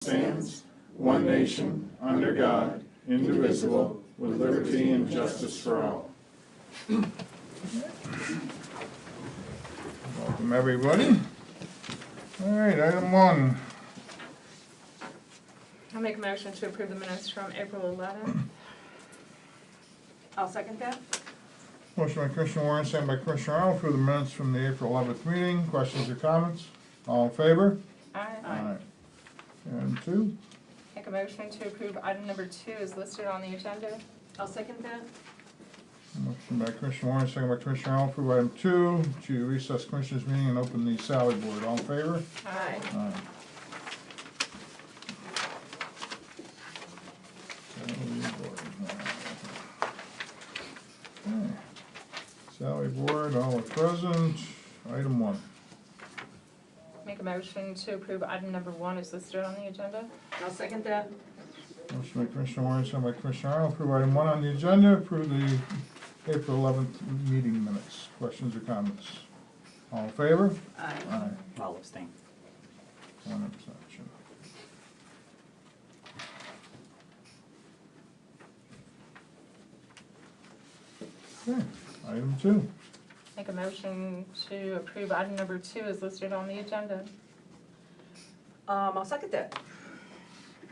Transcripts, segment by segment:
stands, one nation, under God, indivisible, with liberty and justice for all. Welcome, everybody. All right, item 1. I'll make a motion to approve the minutes from April 11th. I'll second that. Motion by Commissioner Warren, second by Commissioner Arnold, for the minutes from the April 11th meeting. Questions or comments? All in favor? Aye. And 2. Make a motion to approve item number 2 is listed on the agenda. I'll second that. Motion by Commissioner Warren, second by Commissioner Arnold, approve item 2 to recess Commissioners meeting and open the salary board. All in favor? Aye. Aye. Salary board. Okay. Salary board, all are present. Item 1. Make a motion to approve item number 1 is listed on the agenda. I'll second that. Motion by Commissioner Warren, second by Commissioner Arnold, approve item 1 on the agenda, approve the April 11th meeting minutes. Questions or comments? All in favor? Aye. Aye. I'll abstain. 1 abstention. Okay, item 2. Make a motion to approve item number 2 is listed on the agenda. I'll second that.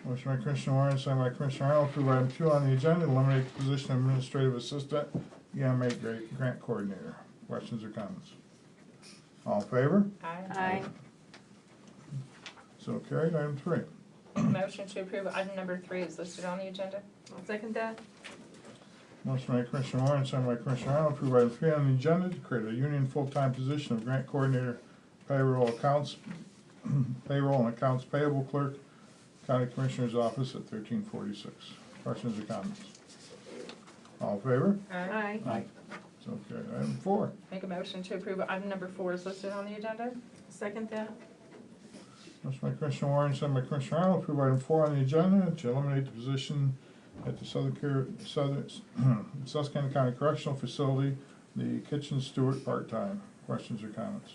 Motion by Commissioner Warren, second by Commissioner Arnold, approve item 2 on the agenda, eliminate the position of Administrative Assistant, EMA Grant Coordinator. Questions or comments? All in favor? Aye. So carried. Item 3. Make a motion to approve item number 3 is listed on the agenda. I'll second that. Motion by Commissioner Warren, second by Commissioner Arnold, approve item 3 on the agenda to create a union full-time position of Grant Coordinator, Payroll and Accounts Payable Clerk, County Commissioner's Office at 1346. Questions or comments? All in favor? Aye. Aye. So carried. Item 4. Make a motion to approve item number 4 is listed on the agenda. Second that. Motion by Commissioner Warren, second by Commissioner Arnold, approve item 4 on the agenda to eliminate the position at the Susquehanna County Correctional Facility, the kitchen steward part-time. Questions or comments?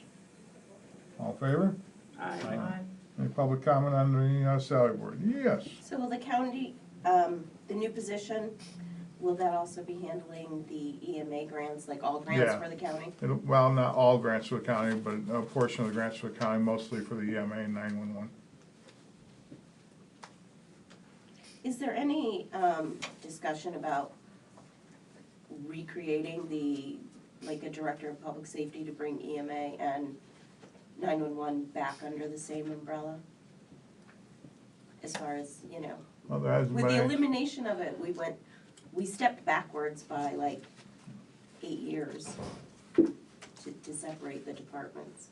All in favor? Aye. Any public comment on the salary board? Yes. So will the county, the new position, will that also be handling the EMA grants, like all grants Yeah. for the county? Well, not all grants for the county, but a portion of the grants for the county, mostly for the EMA and 911. Is there any discussion about recreating like a director of public safety to bring EMA and 911 back under the same umbrella? As far as, Well, there hasn't with the been, elimination of it, we stepped backwards by like 8 years to separate the departments.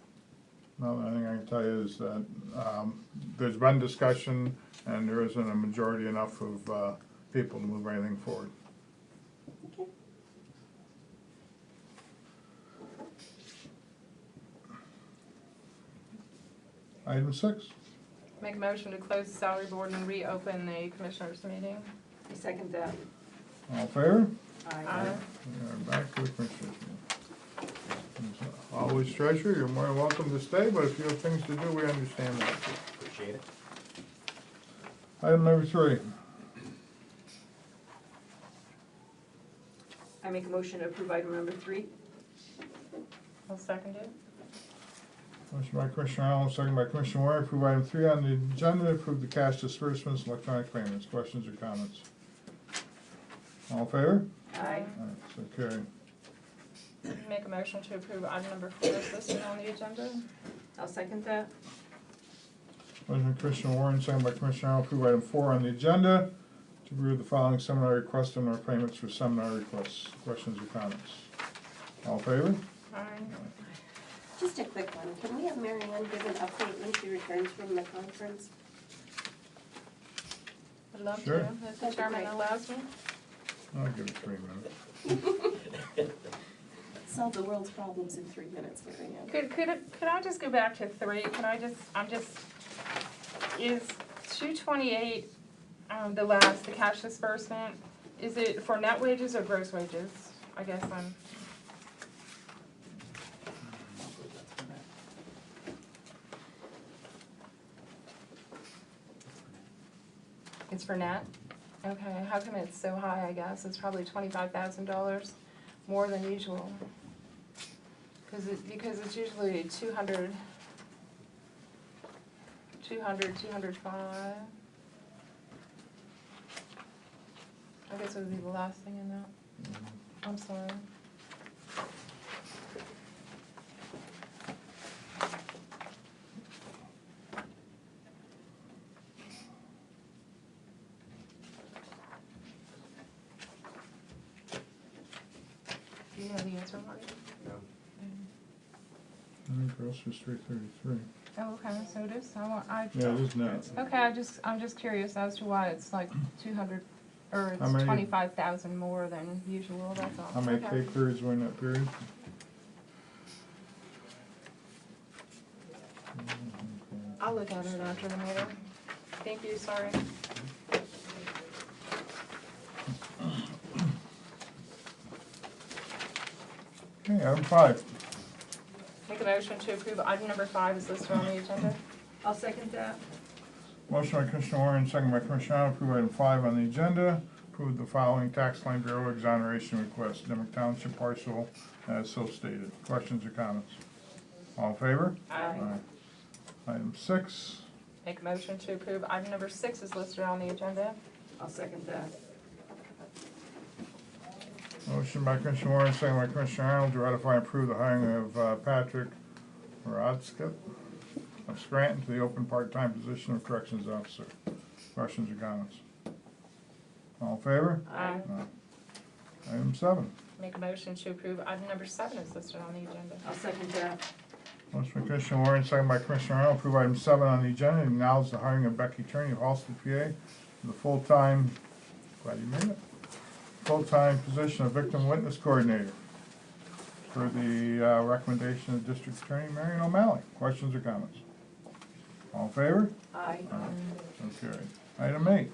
well, the only thing I can tell you is that there's been discussion and there isn't a majority enough of people to move anything forward. Okay. Item 6. Make a motion to close the salary board and reopen the commissioners meeting. I second that. All in favor? Aye. We are back to the commissioners meeting. As always, Treasurer, you're more than welcome to stay, but if you have things to do, we understand that. Appreciate it. Item number 3. I make a motion to approve item number 3. I'll second it. Motion by Commissioner Arnold, second by Commissioner Warren, approve item 3 on the agenda, approve the cash disbursements, electronic payments. Questions or comments? All in favor? Aye. All right, so carried. Make a motion to approve item number 4 is listed on the agenda. I'll second that. Motion by Commissioner Warren, second by Commissioner Arnold, approve item 4 on the agenda to approve the following seminar requests and our payments for seminar requests. Questions or comments? All in favor? Aye. Just a quick one, can we have Mary Ann give an update when she returns from the conference? I'd love Sure. to, if the chairman allows me. I'll give it 3 minutes. Solve the world's problems in 3 minutes, Mary Ann. Could I just go back to 3? Is 228, the cash disbursement, is it for net wages or gross wages? I guess I'm. It's for net? Okay, how come it's so high, I guess? It's probably $25,000 more than usual. Because it's usually 200, 205. I guess it would be the last thing in that. I'm sorry. Do you know the answer, Marty? I think gross was 333. Oh, okay, so it is, Yeah, it is net. okay, I'm just curious as to why it's like 200, or How it's many- 25,000 more than usual, that's all. How many Okay. pay periods were in that period? I'll look at it after the meeting. Thank you, sorry. Okay, item 5. Make a motion to approve item number 5 is listed on the agenda. I'll second that. Motion by Commissioner Warren, second by Commissioner Arnold, approve item 5 on the agenda. Approve the following tax claim bureau exoneration request, Dimmock Township parcel as so stated. Questions or comments? All in favor? Aye. Item 6. Make a motion to approve item number 6 is listed on the agenda. I'll second that. Motion by Commissioner Warren, second by Commissioner Arnold, to ratify and approve the hiring of Patrick Rodskip of Scranton to the open part-time position of corrections officer. Questions or comments? All in favor? Aye. Item 7. Make a motion to approve item number 7 is listed on the agenda. I'll second that. Motion by Commissioner Warren, second by Commissioner Arnold, approve item 7 on the agenda, and acknowledge the hiring of Becky Turney of Halsted, PA, for the full-time, glad you made it, full-time position of victim witness coordinator for the recommendation of District Attorney Marion O'Malley. Questions or comments? All in favor? Aye. So carried. Item 8.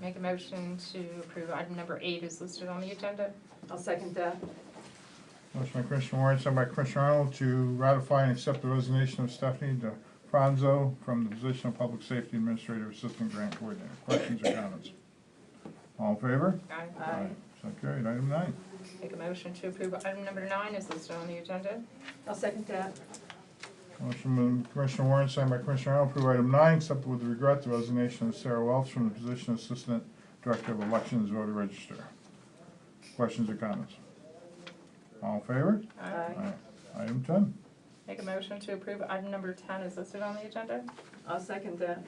Make a motion to approve item number 8 is listed on the agenda. I'll second that. Motion by Commissioner Warren, second by Commissioner Arnold, to ratify and accept the resignation of Stephanie DeFranzo from the position of Public Safety Administrative Assistant Grant Coordinator. Questions or comments? All in favor? Aye. So carried. Item 9. Make a motion to approve item number 9 is listed on the agenda. I'll second that. Motion by Commissioner Warren, second by Commissioner Arnold, approve item 9, accept with regret the resignation of Sarah Welch from the position of Assistant Director of Elections Voter Register. Questions or comments? All in favor? Aye. Item 10. Make a motion to approve item number 10 is listed on the agenda. I'll second that.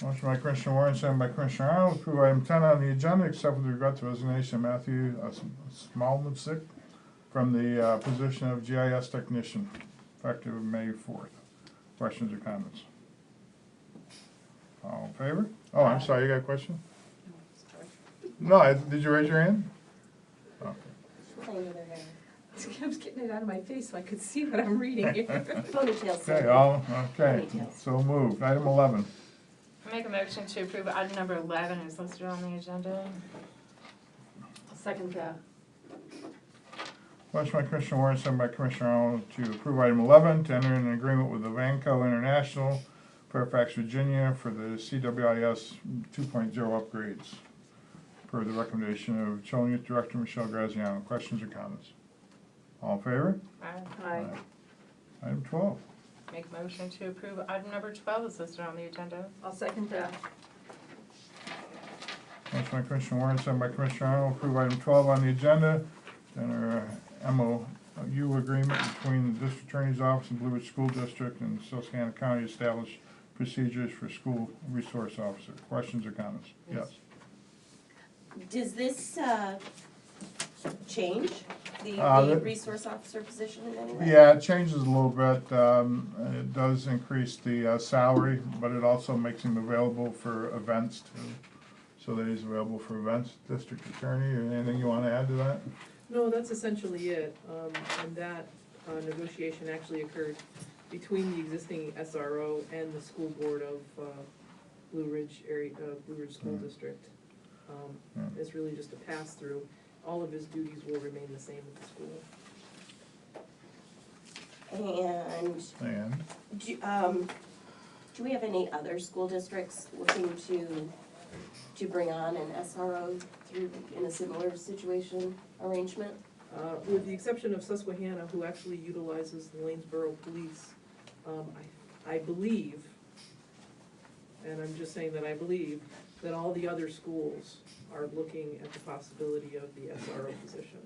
Motion by Commissioner Warren, second by Commissioner Arnold, approve item 10 on the agenda, except with regard to resignation of Matthew Smolmutzik from the position of GIS technician, effective May 4th. Questions or comments? All in favor? Oh, I'm sorry, you got a question? No, did you raise your hand? Okay. Playing with her hair. I was getting it out of my face so I could see what I'm reading. Ponytail. Okay, so moved. Item 11. Make a motion to approve item number 11 is listed on the agenda. I'll second that. Motion by Commissioner Warren, second by Commissioner Arnold, to approve item 11, to enter an agreement with the Vanco International, Fairfax, Virginia, for the CWIS 2.0 upgrades, per the recommendation of Children Youth Director Michelle Graziano. Questions or comments? All in favor? Aye. Item 12. Make a motion to approve item number 12 is listed on the agenda. I'll second that. Motion by Commissioner Warren, second by Commissioner Arnold, approve item 12 on the agenda, to enter a MOU agreement between the District Attorney's Office and Blue Ridge School District and Susquehanna County establish procedures for school resource officer. Questions or comments? Yes. Does this change the resource officer position in any way? Yeah, it changes a little bit. It does increase the salary, but it also makes him available for events too. So that he's available for events. District Attorney, or anything you want to add to that? No, that's essentially it, and that negotiation actually occurred between the existing SRO and the school board of Blue Ridge School District. It's really just a pass-through. All of his duties will remain the same at the school. And do we have any other school districts looking to to bring on an SRO through, in a similar situation arrangement? With the exception of Susquehanna, who actually utilizes the Lanesboro Police, I believe, and I'm just saying that I believe, that all the other schools are looking at the possibility of the SRO position.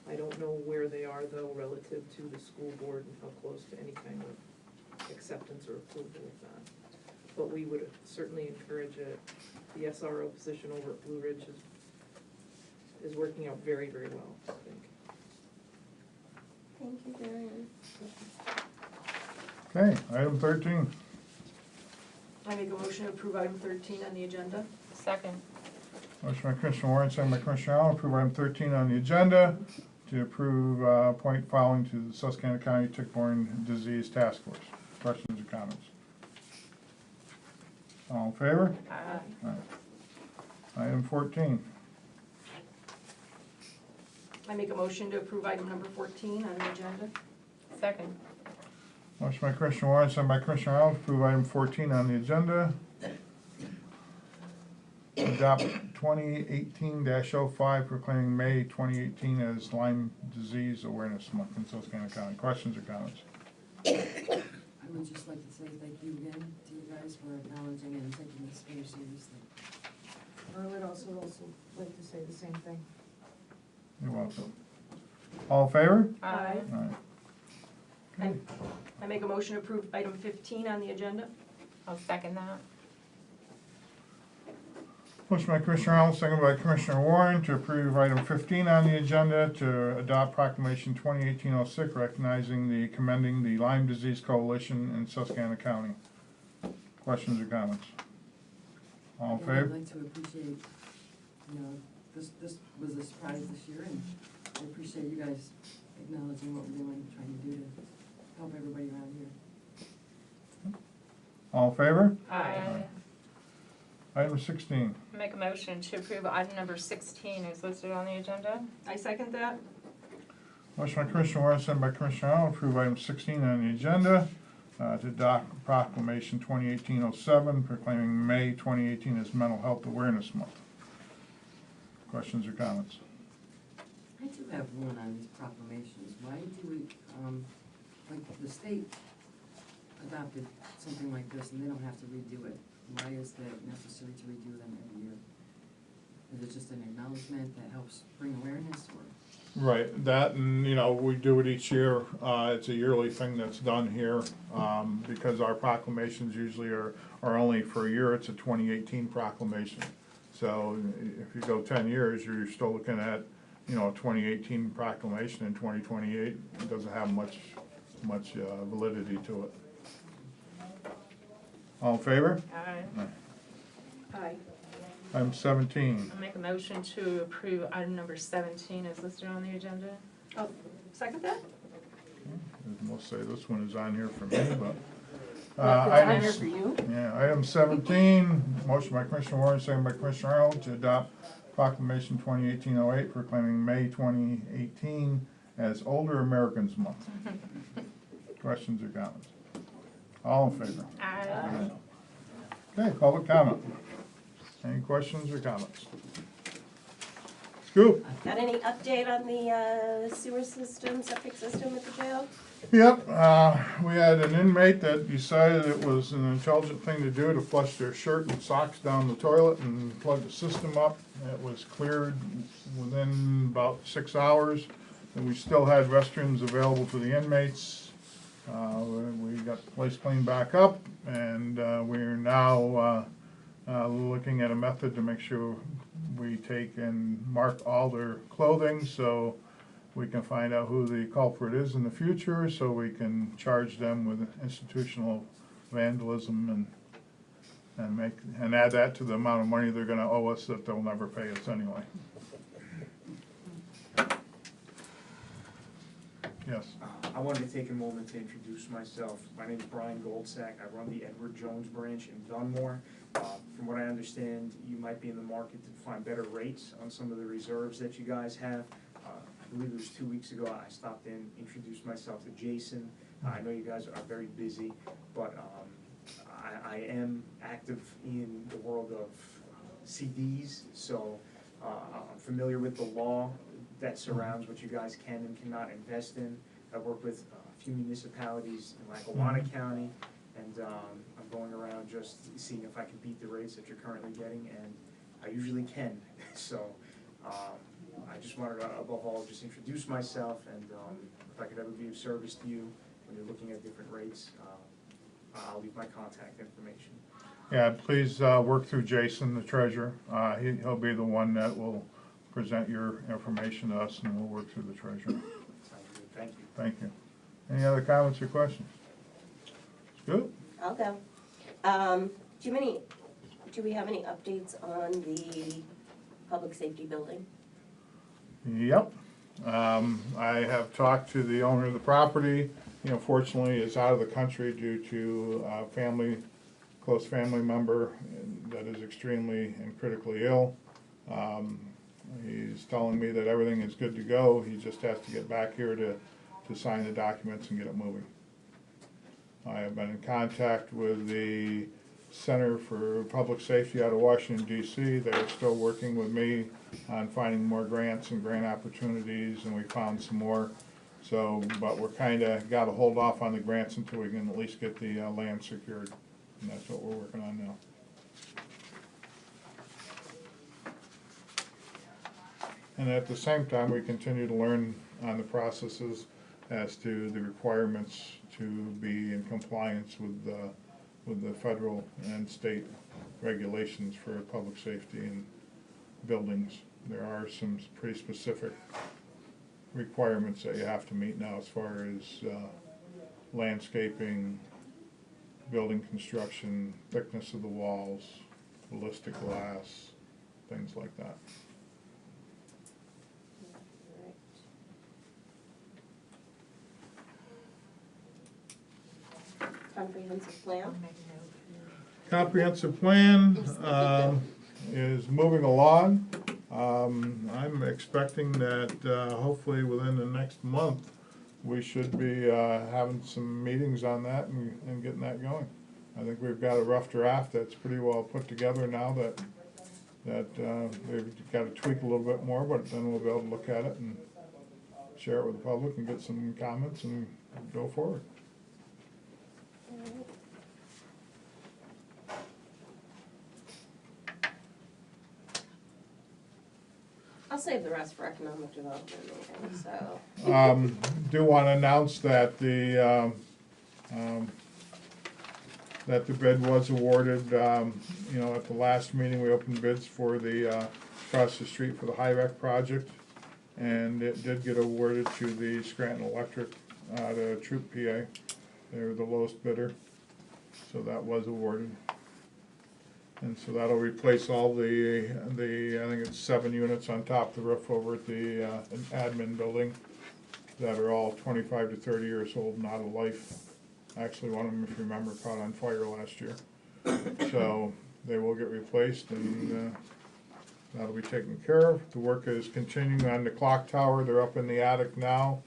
I don't know where they are, though, relative to the school board and how close to any kind of acceptance or approval of that. But we would certainly encourage it. The SRO position over at Blue Ridge is working out very, very well, I think. Thank you, Marion. Okay, item 13. I make a motion to approve item 13 on the agenda. Second. Motion by Commissioner Warren, second by Commissioner Arnold, approve item 13 on the agenda to approve appoint following to the Susquehanna County Tick-Borne Disease Task Force. Questions or comments? All in favor? Aye. Aye. Item 14. I make a motion to approve item number 14 on the agenda. Second. Motion by Commissioner Warren, second by Commissioner Arnold, approve item 14 on the agenda. Adopt 2018-05 proclaiming May 2018 as Lyme Disease Awareness Month in Susquehanna County. Questions or comments? I would just like to say thank you again to you guys for acknowledging and taking this very seriously. I would also like to say the same thing. You're welcome. All in favor? Aye. Aye. Okay. I make a motion to approve item 15 on the agenda. I'll second that. Motion by Commissioner Arnold, second by Commissioner Warren to approve item 15 on the agenda to adopt proclamation 2018-06 recognizing the commending the Lyme Disease Coalition in Susquehanna County. Questions or comments? All in Again, favor? I'd like to appreciate, this was a surprise this year, and I appreciate you guys acknowledging what we're doing, trying to do to help everybody around here. All in favor? Aye. Item 16. Make a motion to approve item number 16 is listed on the agenda. I second that. Motion by Commissioner Warren, second by Commissioner Arnold, approve item 16 on the agenda to adopt proclamation 2018-07 proclaiming May 2018 as Mental Health Awareness Month. Questions or comments? I do have one on these proclamations. Why do we, like, the state adopted something like this and they don't have to redo it? Why is that necessary to redo them every year? Is it just an acknowledgement that helps bring awareness, or? Right, that and, we do it each year. It's a yearly thing that's done here because our proclamations usually are only for a year. It's a 2018 proclamation. So if you go 10 years, you're still looking at, a 2018 proclamation in 2028. It doesn't have much validity to it. All in favor? Aye. Aye. Item 17. I'll make a motion to approve item number 17 is listed on the agenda. I'll second that. We'll say this one is on here for me, but. It's on here items- for you. Yeah, item 17, motion by Commissioner Warren, second by Commissioner Arnold to adopt proclamation 2018-08 proclaiming May 2018 as Older Americans Month. Questions or comments? All in favor? Aye. Okay, public comment. Any questions or comments? Scoop? Got any update on the sewer system, septic system at the jail? Yep, we had an inmate that decided it was an intelligent thing to do to flush their shirt and socks down the toilet and plug the system up. It was cleared within about 6 hours, and we still had restrooms available for the inmates. We got the place cleaned back up, and we're now looking at a method to make sure we take and mark all their clothing so we can find out who the culprit is in the future, so we can charge them with institutional vandalism and add that to the amount of money they're gonna owe us that they'll never pay us anyway. Yes. I wanted to take a moment to introduce myself. My name is Brian Goldsack. I run the Edward Jones branch in Dunmore. From what I understand, you might be in the market to find better rates on some of the reserves that you guys have. I believe it was 2 weeks ago, I stopped in, introduced myself to Jason. I know you guys are very busy, but I am active in the world of CDs, so I'm familiar with the law that surrounds what you guys can and cannot invest in. I work with a few municipalities in Lackawanna County, and I'm going around just seeing if I can beat the rates that you're currently getting, and I usually can. So I just wanted to, above all, just introduce myself, and if I could ever be of service to you when you're looking at different rates, I'll leave my contact information. Yeah, please work through Jason, the treasurer. He'll be the one that will present your information to us, and we'll work through the treasurer. Sounds good, thank you. Thank you. Any other comments or questions? Good? I'll go. Do we have any updates on the public safety building? Yep. I have talked to the owner of the property. You know, fortunately, is out of the country due to a close family member that is extremely and critically ill. He's telling me that everything is good to go. He just has to get back here to sign the documents and get it moving. I have been in contact with the Center for Public Safety out of Washington, D.C. They're still working with me on finding more grants and grant opportunities, and we found some more. So, but we're kinda gotta hold off on the grants until we can at least get the land secured, and that's what we're working on now. And at the same time, we continue to learn on the processes as to the requirements to be in compliance with the federal and state regulations for public safety and buildings. There are some pretty specific requirements that you have to meet now as far as landscaping, building construction, thickness of the walls, ballistic glass, things like that. Comprehensive plan? Comprehensive plan is moving along. I'm expecting that hopefully within the next month, we should be having some meetings on that and getting that going. I think we've got a rough draft that's pretty well put together now that we've got to tweak a little bit more, but then we'll be able to look at it and share it with the public and get some comments and go forward. I'll save the rest for economic development meeting, so. Do want to announce that the bid was awarded. You know, at the last meeting, we opened bids for the across the street for the high rec project, and it did get awarded to the Scranton Electric out of Troop PA. They were the lowest bidder, so that was awarded. And so that'll replace all the I think it's 7 units on top of the roof over at the admin building that are all 25 to 30 years old and out of life. Actually, one of them, if you remember, caught on fire last year. So they will get replaced, and that'll be taken care of. The work is continuing on the clock tower. They're up in the attic now,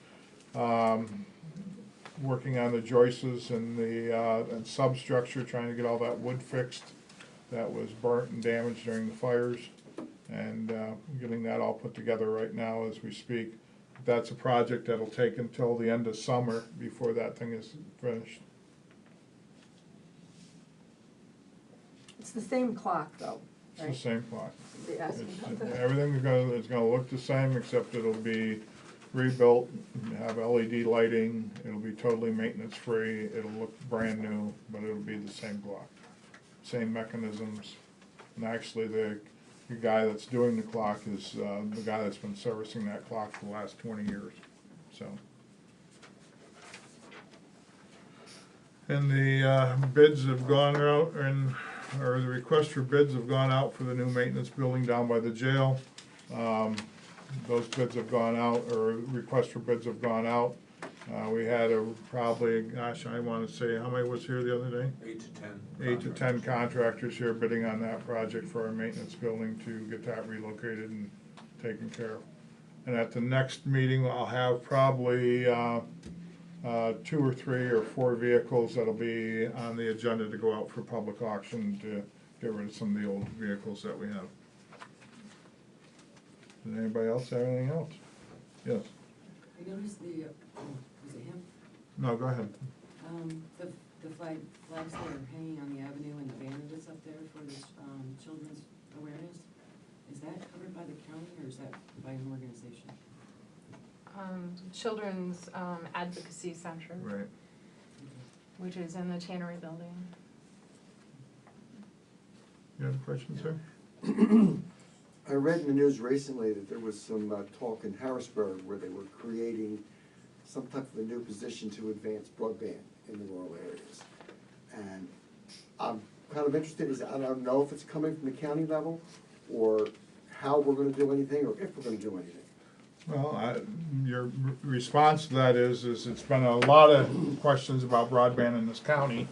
working on the joists and the and substructure, trying to get all that wood fixed that was burnt and damaged during the fires, and getting that all put together right now as we speak. That's a project that'll take until the end of summer before that thing is finished. It's the same clock though, It's the right? same clock. They asked me about that. Everything is gonna look the same, except it'll be rebuilt, have LED lighting, it'll be totally maintenance free, it'll look brand new, but it'll be the same clock. Same mechanisms, and actually the guy that's doing the clock is the guy that's been servicing that clock for the last 20 years, so. And the bids have gone out, or the request for bids have gone out for the new maintenance building down by the jail. Those bids have gone out, or requests for bids have gone out. We had probably, gosh, I want to say, how many was here the other day? 8 to 10. 8 to 10 contractors here bidding on that project for our maintenance building to get that relocated and taken care of. And at the next meeting, I'll have probably 2 or 3 or 4 vehicles that'll be on the agenda to go out for public auction to get rid of some of the old vehicles that we have. Does anybody else have anything else? Yes. I noticed the, was it him? No, go ahead. The flags that are hanging on the avenue and the banner that's up there for this, children's awareness, is that covered by the county or is that by an organization? Children's Advocacy Center, Right. which is in the Tannery Building. You have a question, sir? I read in the news recently that there was some talk in Harrisburg where they were creating some type of a new position to advance broadband in the rural areas. And I'm kind of interested, I don't know if it's coming from the county level, or how we're gonna do anything, or if we're gonna do anything. Well, your response to that is it's been a lot of questions about broadband in this county.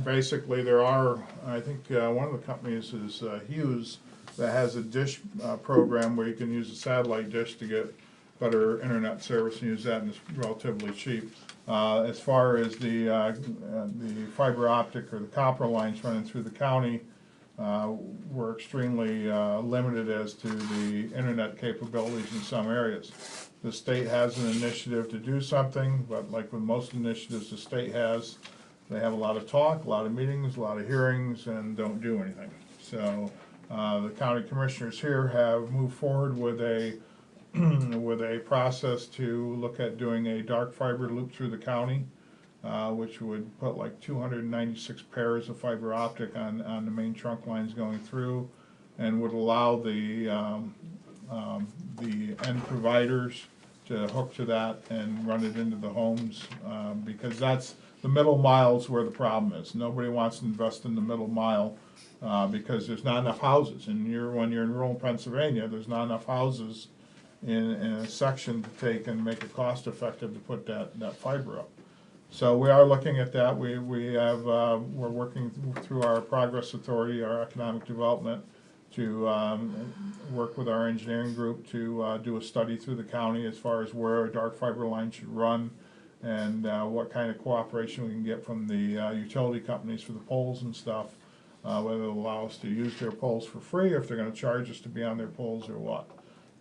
Basically, there are, I think, one of the companies is Hughes, that has a dish program where you can use a satellite dish to get better internet service and use that, and it's relatively cheap. As far as the fiber optic or the copper lines running through the county, we're extremely limited as to the internet capabilities in some areas. The state has an initiative to do something, but like with most initiatives the state has, they have a lot of talk, a lot of meetings, a lot of hearings, and don't do anything. So the county commissioners here have moved forward with a with a process to look at doing a dark fiber loop through the county, which would put like 296 pairs of fiber optic on the main trunk lines going through, and would allow the end providers to hook to that and run it into the homes, because that's the middle miles where the problem is. Nobody wants to invest in the middle mile because there's not enough houses. And when you're in rural Pennsylvania, there's not enough houses in a section to take and make it cost effective to put that fiber up. So we are looking at that. We're working through our Progress Authority, our economic development, to work with our engineering group to do a study through the county as far as where a dark fiber line should run, and what kind of cooperation we can get from the utility companies for the poles and stuff, whether it'll allow us to use their poles for free, or if they're going to charge us to be on their poles or what.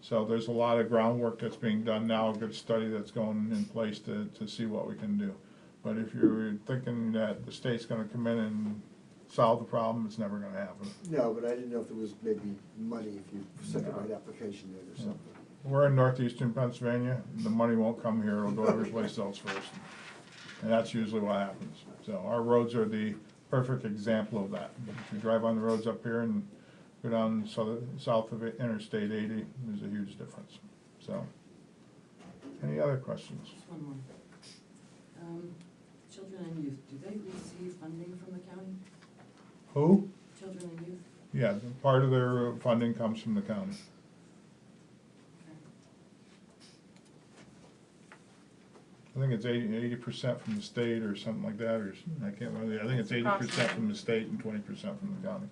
So there's a lot of groundwork that's being done now, a good study that's going in place to see what we can do. But if you're thinking that the state's going to come in and solve the problem, it's never going to happen. No, but I didn't know if there was maybe money if you sent the right application in or something. We're in northeastern Pennsylvania. The money won't come here. It'll go every place else first. And that's usually what happens. So our roads are the perfect example of that. If you drive on the roads up here and go down south of Interstate 80, there's a huge difference. So, any other questions? Just one more. Children and youth, do they receive funding from the county? Who? Children and youth? Yeah, part of their funding comes from the county. I think it's 80% from the state or something like that, or I can't remember. I think it's 80% from the state and 20% from the county.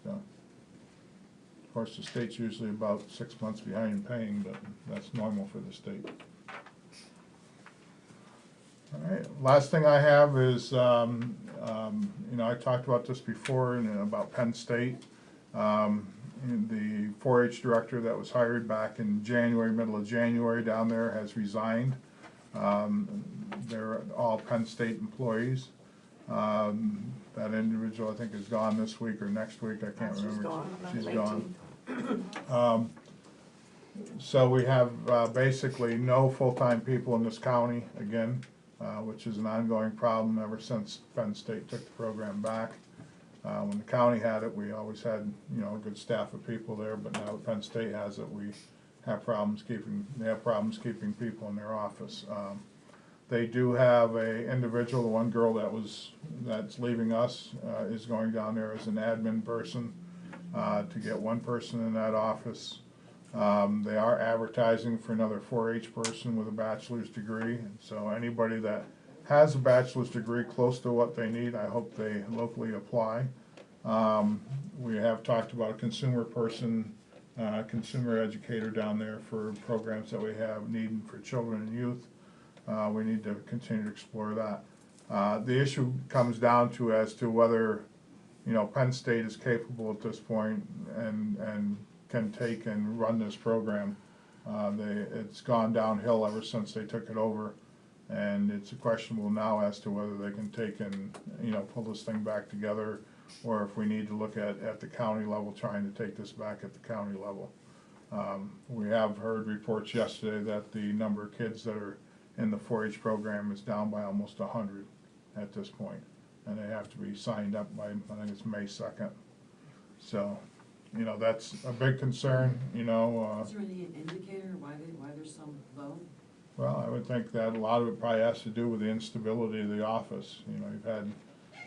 So, of course, the state's usually about 6 months behind in paying, but that's normal for the state. All right, last thing I have is, you know, I talked about this before about Penn State. The 4-H director that was hired back in January, middle of January down there, has resigned. They're all Penn State employees. That individual, I think, is gone this week or next week. I can't remember. She's gone. So we have basically no full-time people in this county again, which is an ongoing problem ever since Penn State took the program back. When the county had it, we always had, you know, a good staff of people there, but now that Penn State has it, we have problems keeping people in their office. They do have a individual, the one girl that's leaving us, is going down there as an admin person, to get one person in that office. They are advertising for another 4-H person with a bachelor's degree, so anybody that has a bachelor's degree close to what they need, I hope they locally apply. We have talked about a consumer person, consumer educator down there for programs that we have needing for children and youth. We need to continue to explore that. The issue comes down to as to whether you know, Penn State is capable at this point and can take and run this program. It's gone downhill ever since they took it over, and it's questionable now as to whether they can take and, you know, pull this thing back together, or if we need to look at the county level, trying to take this back at the county level. We have heard reports yesterday that the number of kids that are in the 4-H program is down by almost 100 at this point, and they have to be signed up by, I think it's May 2nd. So, you know, that's a big concern, you know. Is there any indicator why there's some low? Well, I would think that a lot of it probably has to do with the instability of the office. You know, you've had,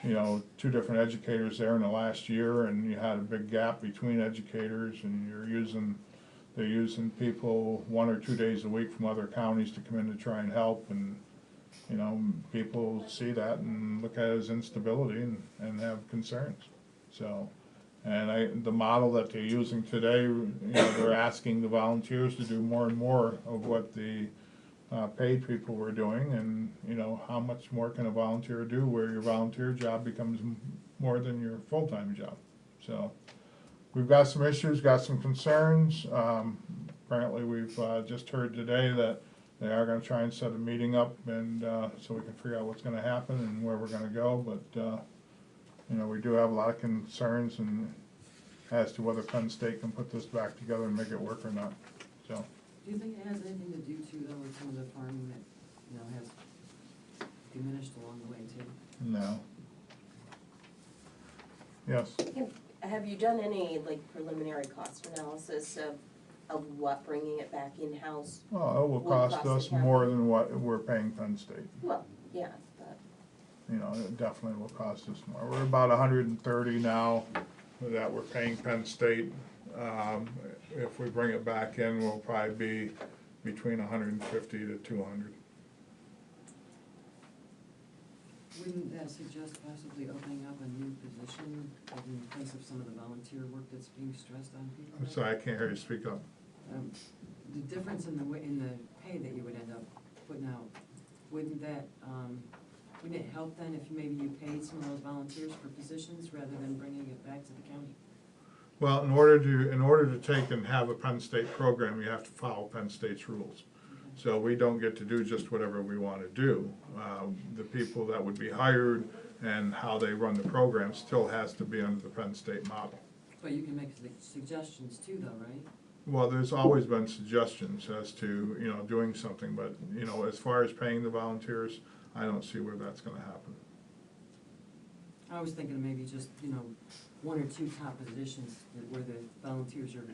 you know, 2 different educators there in the last year, and you had a big gap between educators, and they're using people 1 or 2 days a week from other counties to come in to try and help, and, you know, people see that and look at it as instability and have concerns. So, and the model that they're using today, you know, they're asking the volunteers to do more and more of what the paid people were doing, and, you know, how much more can a volunteer do where your volunteer job becomes more than your full-time job. So we've got some issues, got some concerns. Apparently we've just heard today that they are going to try and set a meeting up, and so we can figure out what's going to happen and where we're going to go. But you know, we do have a lot of concerns and as to whether Penn State can put this back together and make it work or not. So. Do you think it has anything to do too, though, with some of the farming that, you know, has diminished along the way too? No. Yes. Have you done any, like, preliminary cost analysis of what bringing it back in-house? Well, it will cost us more than what we're paying Penn State. Well, yeah, but. You know, it definitely will cost us more. We're about 130 now that we're paying Penn State. If we bring it back in, we'll probably be between 150 to 200. Wouldn't that suggest possibly opening up a new position in place of some of the volunteer work that's being stressed on people? I'm sorry, I can't hear you, speak up. The difference in the pay that you would end up putting out, wouldn't it help then if maybe you paid some of those volunteers for positions rather than bringing it back to the county? Well, in order to take and have a Penn State program, you have to follow Penn State's rules. Okay. So we don't get to do just whatever we want to do. The people that would be hired and how they run the program still has to be under the Penn State model. But you can make suggestions too, though, right? Well, there's always been suggestions as to, you know, doing something, but, you know, as far as paying the volunteers, I don't see where that's going to happen. I was thinking of maybe just, you know, 1 or 2 top positions where the volunteers are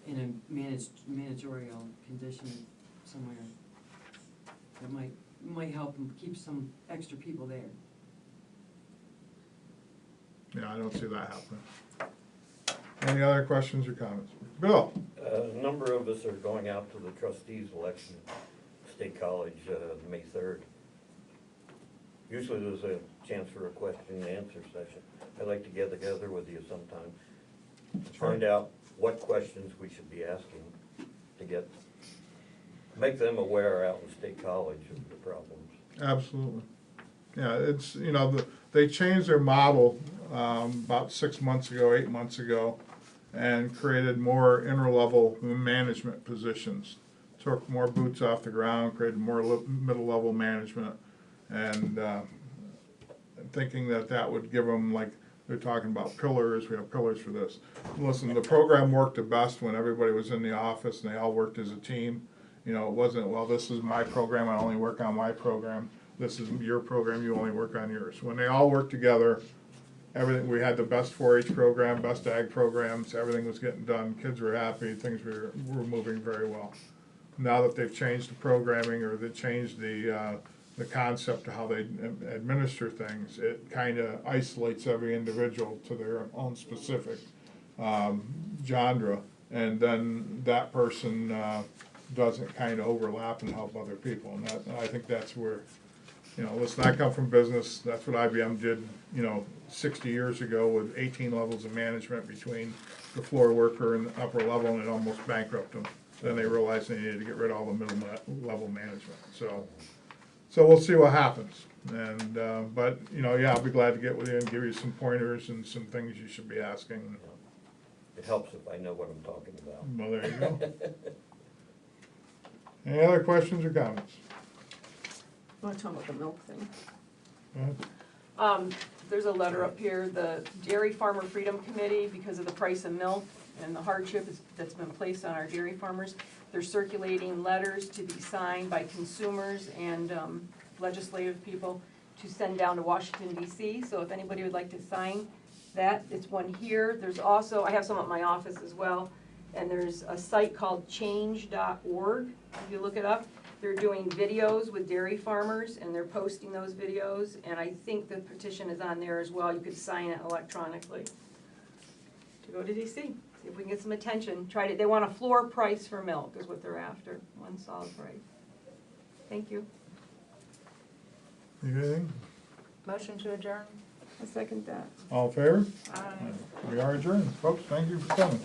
in a managerial condition somewhere. That might help them keep some extra people there. Yeah, I don't see that happening. Any other questions or comments? Bill? A number of us are going out to the trustees election at State College, May 3rd. Usually there's a chance for a question and answer session. I'd like to get together with you sometime, to find out what questions we should be asking to make them aware out in State College of the problems. Absolutely. Yeah, it's, you know, they changed their model about 6 months ago, 8 months ago, and created more inter-level management positions. Took more boots off the ground, created more middle-level management, and thinking that would give them, like, they're talking about pillars, we have pillars for this. Listen, the program worked the best when everybody was in the office and they all worked as a team. You know, it wasn't, well, this is my program, I only work on my program. This is your program, you only work on yours. When they all worked together, everything, we had the best 4-H program, best ag programs, everything was getting done, kids were happy, things were moving very well. Now that they've changed the programming, or they changed the concept of how they administer things, it kind of isolates every individual to their own specific genre, and then that person doesn't kind of overlap and help other people. And I think that's where, you know, listen, I come from business. That's what IBM did, you know, 60 years ago with 18 levels of management between the floor worker and the upper level, and it almost bankrupted them. Then they realized they needed to get rid of all the middle level management. So So we'll see what happens. And, but, you know, yeah, I'll be glad to get with you and give you some pointers and some things you should be asking. It helps if I know what I'm talking about. Well, there you go. Any other questions or comments? I wanna talk about the milk thing. Go ahead. There's a letter up here, the Dairy Farmer Freedom Committee, because of the price of milk and the hardship that's been placed on our dairy farmers, they're circulating letters to be signed by consumers and legislative people to send down to Washington DC. So if anybody would like to sign that, it's one here. There's also, I have some at my office as well, and there's a site called change.org, if you look it up. They're doing videos with dairy farmers, and they're posting those videos, and I think the petition is on there as well. You could sign it electronically to go to DC, see if we can get some attention. They want a floor price for milk is what they're after, one solid price. Thank you. Anything? Motion to adjourn? I second that. All in favor? Aye. We are adjourned. Folks, thank you for coming.